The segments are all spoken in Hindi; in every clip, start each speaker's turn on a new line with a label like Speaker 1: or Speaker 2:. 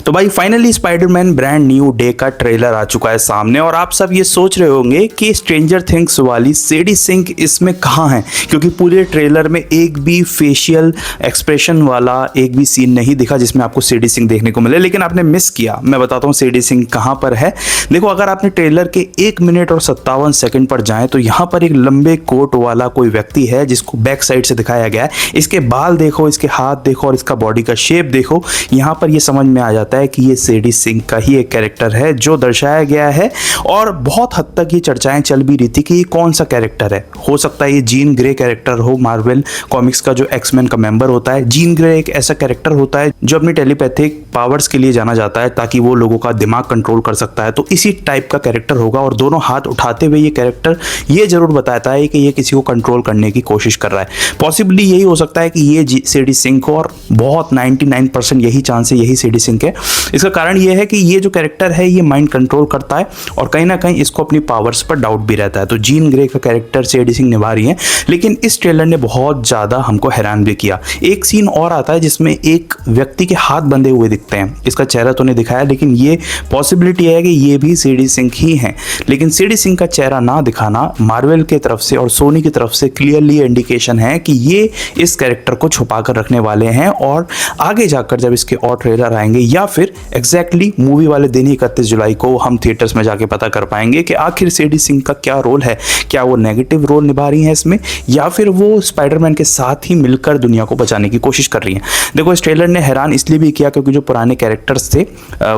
Speaker 1: तो भाई finally Spiderman brand new day का ट्रेलर आ चुका है सामने और आप सब ये सोच रहे होंगे कि स्ट्रेंजर थिंग्स वाली सेडी सिंक इसमें कहाँ है, क्योंकि पूरे ट्रेलर में एक भी फेशियल एक्सप्रेशन वाला एक भी सीन नहीं दिखा जिसमें आपको सेडी सिंक देखने को मिले। लेकिन आपने मिस किया। मैं बताता हूँ सेडी सिंक कहाँ पर है। देखो, अगर आपने ट्रेलर के 1 मिनट और 57 सेकंड पर जाएं तो यहाँ पर एक लंबे कोट वाला कोई व्यक्ति है जिसको बैक साइड से दिखाया गया है। इसके बाल देखो, इसके हाथ देखो और इसका बॉडी का शेप देखो। यहाँ पर ये समझ में आ जाता है कि ये सेडी सिंक का ही एक कैरेक्टर है जो दर्शाया गया है। और बहुत हद तक ये चर्चाएं चल भी रही थी कि ये कौन सा कैरेक्टर है। हो सकता है ये जीन ग्रे कैरेक्टर हो, मार्वल कॉमिक्स का जो एक्समैन का मेंबर होता है। जीन ग्रे एक ऐसा कैरेक्टर होता है जो अपनी टेलीपैथिक पावर्स के लिए जाना जाता है ताकि वो लोगों का दिमाग कंट्रोल कर सकता है। तो इसी टाइप का कैरेक्टर होगा और दोनों हाथ उठाते हुए ये कैरेक्टर ये जरूर बताता है कि ये किसी को कंट्रोल करने की कोशिश कर रहा है। पॉसिबली यही हो सकता है कि ये सेडी सिंक हो, और बहुत 99% यही चांस है यही सेडी सिंक है। इसका कारण ये है कि ये जो कैरेक्टर है ये माइंड कंट्रोल करता है और कहीं ना कहीं इसको अपनी पावर्स पर डाउट भी रहता है। तो जीन ग्रे का कैरेक्टर सेडी सिंक निभा रही है। लेकिन इस ट्रेलर ने बहुत ज़्यादा हमको हैरान भी किया। एक सीन और आता है जिसमें एक व्यक्ति के हाथ बंधे हुए दिखते हैं। इसका चेहरा तो नहीं दिखाया, लेकिन ये पॉसिबिलिटी है कि ये भी सेडी सिंक ही है। लेकिन सेडी सिंक का चेहरा ना दिखाना मार्वल की तरफ से और सोनी की तरफ से क्लियरली इंडिकेशन है कि ये इस कैरेक्टर को छुपा कर रखने वाले हैं। और आगे जाकर जब इसके और ट्रेलर आएंगे या फिर एग्जैक्टली मूवी वाले दिन ही 31 जुलाई को हम थिएटर्स में जाके पता कर पाएंगे कि आखिर सेडी सिंक का क्या रोल है। क्या वो नेगेटिव रोल निभा रही हैं इसमें, या फिर वो स्पाइडरमैन के साथ ही मिलकर दुनिया को बचाने की कोशिश कर रही हैं। देखो, इस ट्रेलर ने हैरान इसलिए भी किया क्योंकि जो पुराने कैरेक्टर्स थे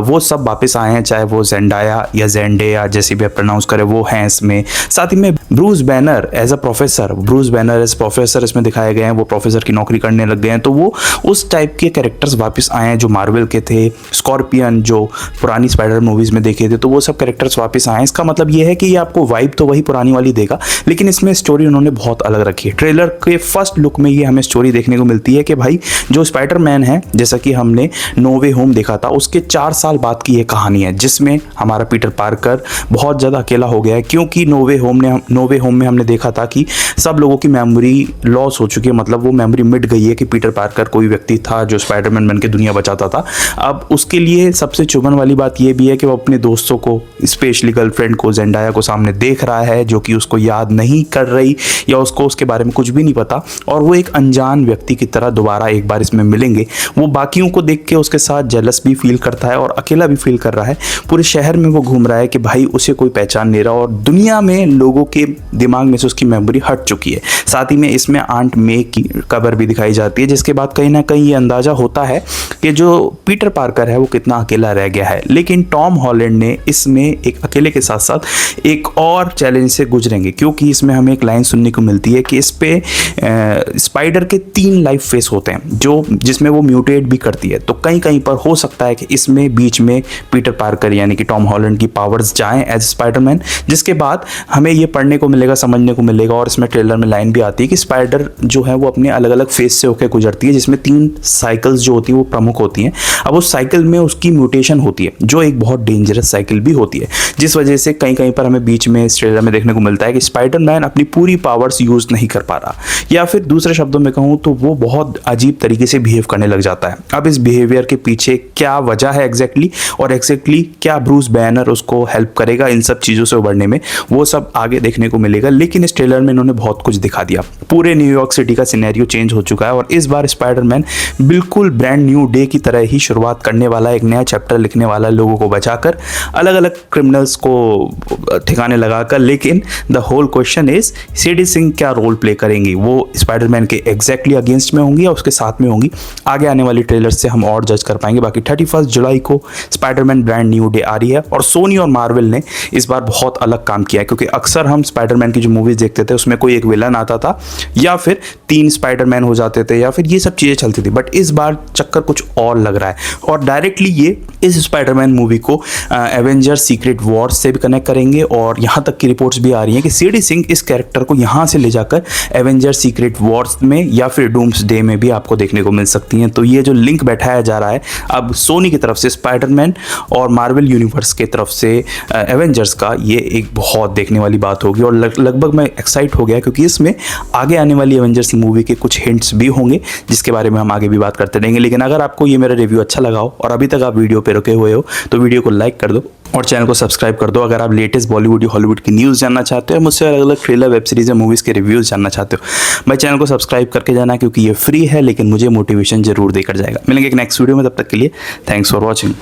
Speaker 1: वो सब वापस आए हैं, चाहे वो जेंडाया या जेंडेया जैसे भी आप प्रोनाउंस करें वो हैं इसमें। साथ ही में Bruce Banner as a professor, Bruce Banner as professor इसमें दिखाए गए हैं। वो प्रोफेसर की नौकरी करने लग गए हैं। तो वो उस टाइप के कैरेक्टर्स वापस आए हैं जो मार्वल के थे। स्कॉर्पियन जो पुरानी स्पाइडर मूवीज में देखे थे, तो वो सब कैरेक्टर्स वापस आए हैं। इसका मतलब ये है कि ये आपको वाइब तो वही पुरानी वाली देगा, लेकिन इसमें स्टोरी उन्होंने बहुत अलग रखी है। ट्रेलर के फर्स्ट लुक में ये हमें स्टोरी देखने को मिलती है कि भाई जो स्पाइडरमैन है, जैसा कि हमने नो वे होम देखा था, उसके 4 साल बाद की ये कहानी है जिसमें हमारा पीटर पार्कर बहुत ज़्यादा अकेला हो गया है। क्योंकि नो वे होम में हमने देखा था कि सब लोगों की मेमोरी लॉस हो चुकी है, मतलब वो मेमोरी मिट गई है कि पीटर पार्कर कोई व्यक्ति था जो स्पाइडरमैन बन के दुनिया बचाता था। अब उसके लिए सबसे चुभन वाली बात यह भी है कि वो अपने दोस्तों को, स्पेशली गर्लफ्रेंड को, जेंडाया को सामने देख रहा है जो कि उसको याद नहीं कर रही या उसको उसके बारे में कुछ भी नहीं पता, और वो एक अनजान व्यक्ति की तरह दोबारा एक बार इसमें मिलेंगे। वो बाकियों को देख के उसके साथ जेलस भी फील करता है और अकेला भी फील कर रहा है। पूरे शहर में वो घूम रहा है कि भाई उसे कोई पहचान नहीं रहा और दुनिया में लोगों के दिमाग में से उसकी मेमोरी हट चुकी है। साथ ही में इसमें आंट मे की कब्र भी दिखाई जाती है, जिसके बाद कहीं ना कहीं ये अंदाजा होता है कि जो पीटर पार्कर है वो कितना अकेला रह गया है। लेकिन टॉम हॉलैंड ने इसमें एक अकेले के साथ साथ एक और चैलेंज से गुजरेंगे, क्योंकि इसमें हमें एक लाइन सुनने को मिलती है कि इस पे स्पाइडर के 3 लाइफ फेस होते हैं जो जिसमें वो म्यूटेट भी करती है। तो कहीं कहीं पर हो सकता है कि इसमें बीच में पीटर पार्कर यानी कि टॉम हॉलैंड की पावर्स जाएं एज स्पाइडरमैन, जिसके बाद हमें ये पढ़ने को मिलेगा, समझने को मिलेगा। और इसमें ट्रेलर में लाइन भी आती है कि स्पाइडर जो है वो अपने अलग अलग फेस से होकर गुजरती है, जिसमें 3 साइकिल्स जो होती हैं वो प्रमुख होती हैं। अब उस साइकिल में उसकी म्यूटेशन होती है जो एक बहुत डेंजरस साइकिल भी होती है, जिस वजह से कहीं कहीं पर हमें बीच में इस ट्रेलर में देखने को मिलता है कि स्पाइडरमैन अपनी पूरी पावर्स यूज नहीं कर पा रहा, या फिर दूसरे शब्दों में कहूँ तो वो बहुत अजीब तरीके से बिहेव करने लग जाता है। अब इस बिहेवियर के पीछे क्या वजह है एग्जैक्टली, और एग्जैक्टली क्या ब्रूस बैनर उसको हेल्प करेगा इन सब चीज़ों से उबरने में, वो सब आगे देखने को मिलेगा। लेकिन इस ट्रेलर में इन्होंने बहुत कुछ दिखा दिया। पूरे न्यूयॉर्क सिटी का सिनेरियो चेंज हो चुका है और इस बार स्पाइडरमैन बिल्कुल ब्रांड न्यू डे की तरह ही शुरुआत करने वाला, एक नया चैप्टर लिखने वाला, लोगों को बचाकर, अलग अलग क्रिमिनल्स को ठिकाने लगाकर। लेकिन the whole question is Sadie Sink क्या रोल प्ले करेंगी, वो स्पाइडरमैन के एग्जैक्टली अगेंस्ट में होंगी या उसके साथ में होंगी। आगे आने वाली ट्रेलर से हम और जज कर पाएंगे। बाकी 31 जुलाई को स्पाइडरमैन ब्रांड न्यू डे आ रही है और सोनी और मार्वल ने इस बार बहुत अलग काम किया है, क्योंकि अक्सर हम स्पाइडरमैन की जो मूवीज देखते थे उसमें कोई एक विलन आता था या फिर 3 स्पाइडरमैन हो जाते थे या फिर ये सब चीज़ें चलती थी। बट इस बार चक्कर कुछ और लग रहा है और डायरेक्टली ये इस स्पाइडरमैन मूवी को एवेंजर्स सीक्रेट वॉर्स से भी कनेक्ट करेंगे। और यहाँ तक की रिपोर्ट्स भी आ रही हैं कि सेडी सिंक इस कैरेक्टर को यहाँ से ले जाकर एवेंजर्स सीक्रेट वॉर्स में या फिर डूम्सडे में भी आपको देखने को मिल सकती हैं। तो ये जो लिंक बैठाया जा रहा है अब सोनी की तरफ से स्पाइडरमैन और मार्वल यूनिवर्स की तरफ से एवेंजर्स का, ये एक बहुत देखने वाली बात होगी। और लगभग मैं एक्साइट हो गया क्योंकि इसमें आगे आने वाली एवेंजर्स मूवी के कुछ हिंट्स भी होंगे जिसके बारे में हम आगे भी बात करते रहेंगे। लेकिन अगर आपको ये मेरा रिव्यू अच्छा लगा हो और अभी तक आप वीडियो पे पे रुके हुए हो तो वीडियो को लाइक कर दो और चैनल को सब्सक्राइब कर दो। अगर आप लेटेस्ट बॉलीवुड या हॉलीवुड की न्यूज़ जानना चाहते हो, मुझसे अलग अलग ट्रेलर, वेब सीरीज़ या मूवीज़ के रिव्यूज़ जानना चाहते हो, भाई चैनल को सब्सक्राइब करके जाना, क्योंकि ये फ्री है लेकिन मुझे मोटिवेशन जरूर देकर जाएगा। मिलेंगे एक नेक्स्ट वीडियो में, तब तक के लिए थैंक्स फॉर वॉचिंग।